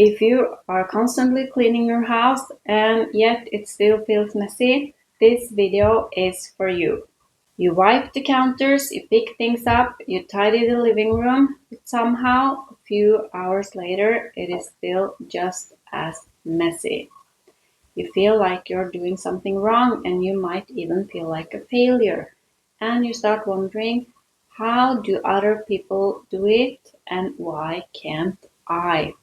If you are constantly cleaning your house and yet it still feels messy, this video is for you. You wipe the counters, you pick things up, you tidy the living room, but somehow a few hours later it is still just as messy. You feel like you're doing something wrong and you might even feel like a failure. And you start wondering, how do other people do it and why can't I?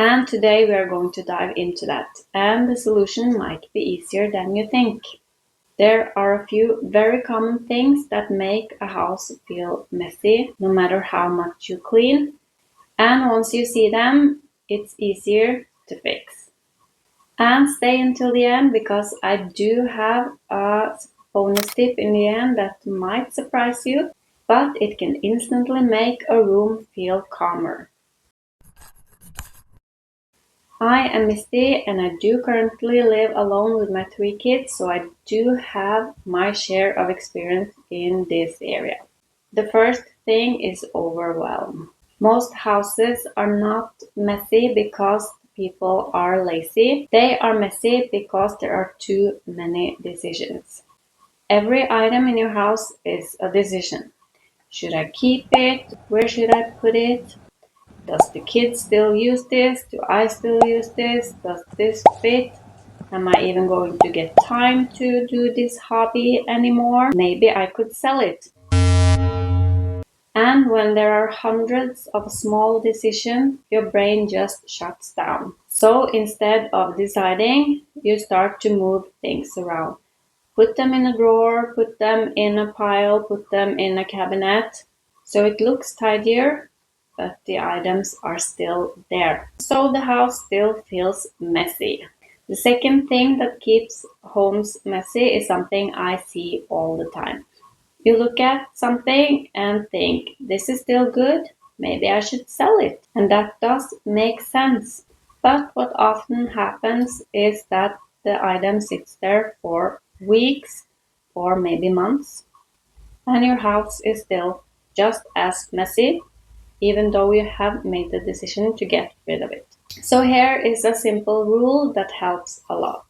And today we are going to dive into that. And the solution might be easier than you think. There are a few very common things that make a house feel messy, no matter how much you clean. And once you see them, it's easier to fix. And stay until the end because I do have a bonus tip in the end that might surprise you, but it can instantly make a room feel calmer. I am Misty and I do currently live alone with my 3 kids, so I do have my share of experience in this area. The first thing is overwhelm. Most houses are not messy because people are lazy. They are messy because there are too many decisions. Every item in your house is a decision. Should I keep it? Where should I put it? Does the kid still use this? Do I still use this? Does this fit? Am I even going to get time to do this hobby anymore? Maybe I could sell it. And when there are hundreds of small decisions, your brain just shuts down. So instead of deciding, you start to move things around. Put them in a drawer, put them in a pile, put them in a cabinet. So it looks tidier, but the items are still there. So the house still feels messy. The second thing that keeps homes messy is something I see all the time. You look at something and think, this is still good, maybe I should sell it. And that does make sense. But what often happens is that the item sits there for weeks or maybe months, and your house is still just as messy, even though you have made the decision to get rid of it. So here is a simple rule that helps a lot.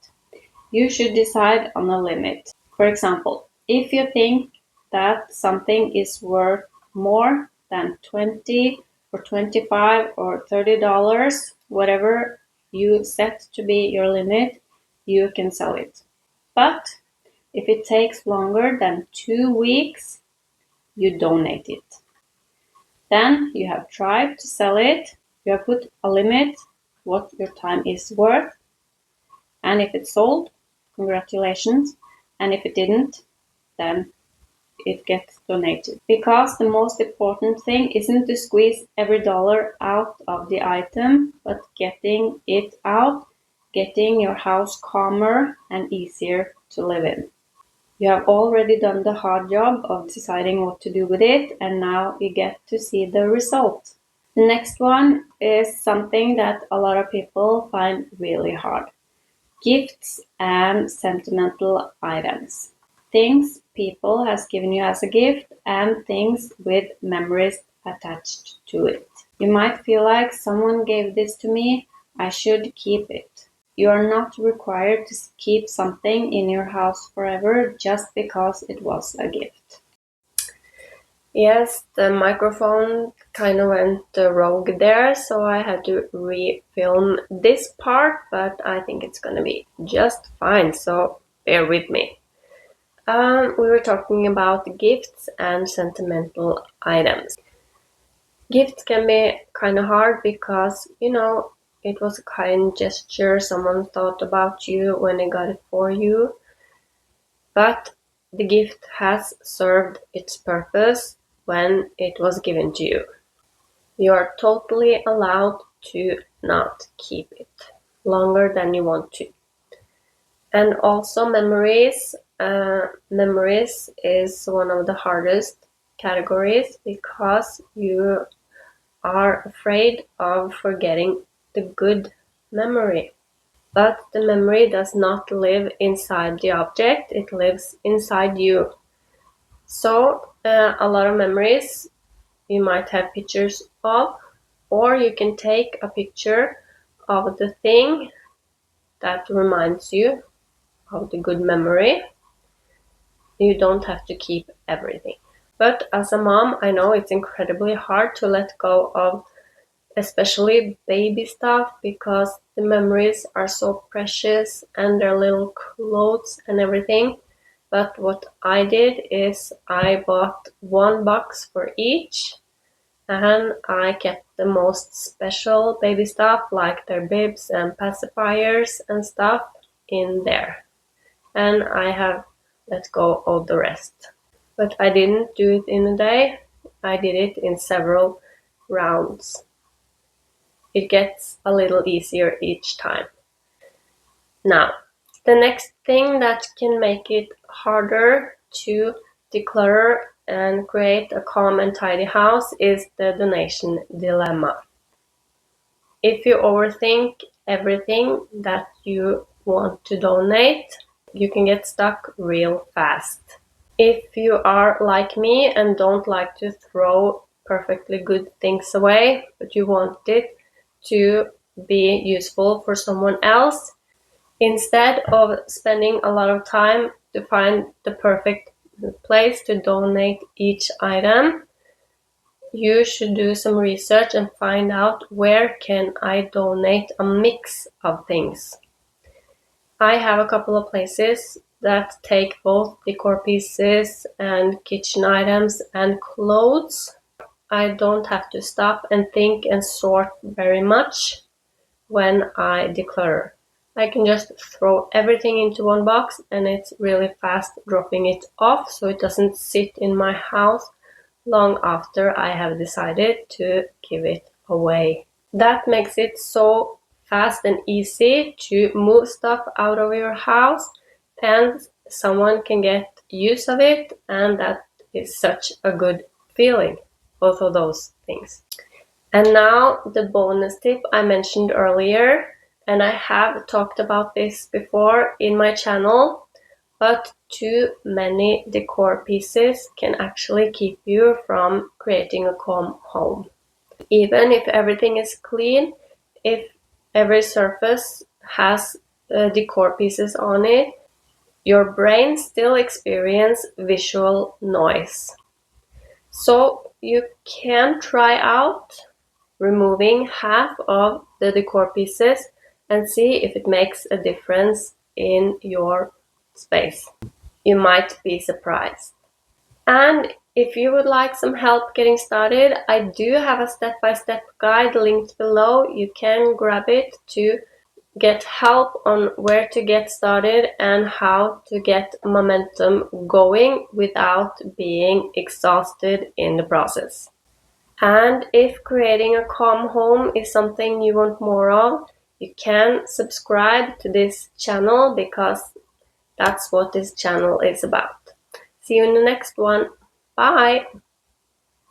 You should decide on a limit. For example, if you think that something is worth more than 20 or 25 or $30, whatever you set to be your limit, you can sell it. But if it takes longer than 2 weeks, you donate it. Then you have tried to sell it, you have put a limit, what your time is worth, and if it's sold, congratulations. And if it didn't, then it gets donated. Because the most important thing isn't to squeeze every dollar out of the item, but getting it out, getting your house calmer and easier to live in. You have already done the hard job of deciding what to do with it, and now you get to see the result. The next one is something that a lot of people find really hard. Gifts and sentimental items. Things people has given you as a gift and things with memories attached to it. You might feel like someone gave this to me, I should keep it. You are not required to keep something in your house forever just because it was a gift. Yes, the microphone kind of went rogue there, so I had to refilm this part, but I think it's gonna be just fine, so bear with me. We were talking about gifts and sentimental items. Gifts can be kind of hard because, it was a kind gesture, someone thought about you when they got it for you, but the gift has served its purpose when it was given to you. You are totally allowed to not keep it longer than you want to. And also memories. Memories is one of the hardest categories because you are afraid of forgetting the good memory. But the memory does not live inside the object, it lives inside you. So a lot of memories you might have pictures of, or you can take a picture of the thing that reminds you of the good memory. You don't have to keep everything. But as a mom, I know it's incredibly hard to let go of especially baby stuff because the memories are so precious and their little clothes and everything. But what I did is I bought one box for each, and I kept the most special baby stuff like their bibs and pacifiers and stuff in there. And I have let go of the rest. But I didn't do it in a day. I did it in several rounds. It gets a little easier each time. Now, the next thing that can make it harder to declutter and create a calm and tidy house is the donation dilemma. If you overthink everything that you want to donate, you can get stuck real fast. If you are like me and don't like to throw perfectly good things away, but you want it to be useful for someone else, instead of spending a lot of time to find the perfect place to donate each item, you should do some research and find out where can I donate a mix of things. I have a couple of places that take both decor pieces and kitchen items and clothes. I don't have to stop and think and sort very much when I declutter. I can just throw everything into one box and it's really fast dropping it off so it doesn't sit in my house long after I have decided to give it away. That makes it so fast and easy to move stuff out of your house, and someone can get use of it, and that is such a good feeling, both of those things. And now the bonus tip I mentioned earlier, and I have talked about this before in my channel, but too many decor pieces can actually keep you from creating a calm home. Even if everything is clean, if every surface has decor pieces on it, your brain still experiences visual noise. So you can try out removing half of the decor pieces and see if it makes a difference in your space. You might be surprised. And if you would like some help getting started, I do have a step-by-step guide linked below. You can grab it to get help on where to get started and how to get momentum going without being exhausted in the process. And if creating a calm home is something you want more of, you can subscribe to this channel because that's what this channel is about. See you in the next one. Bye!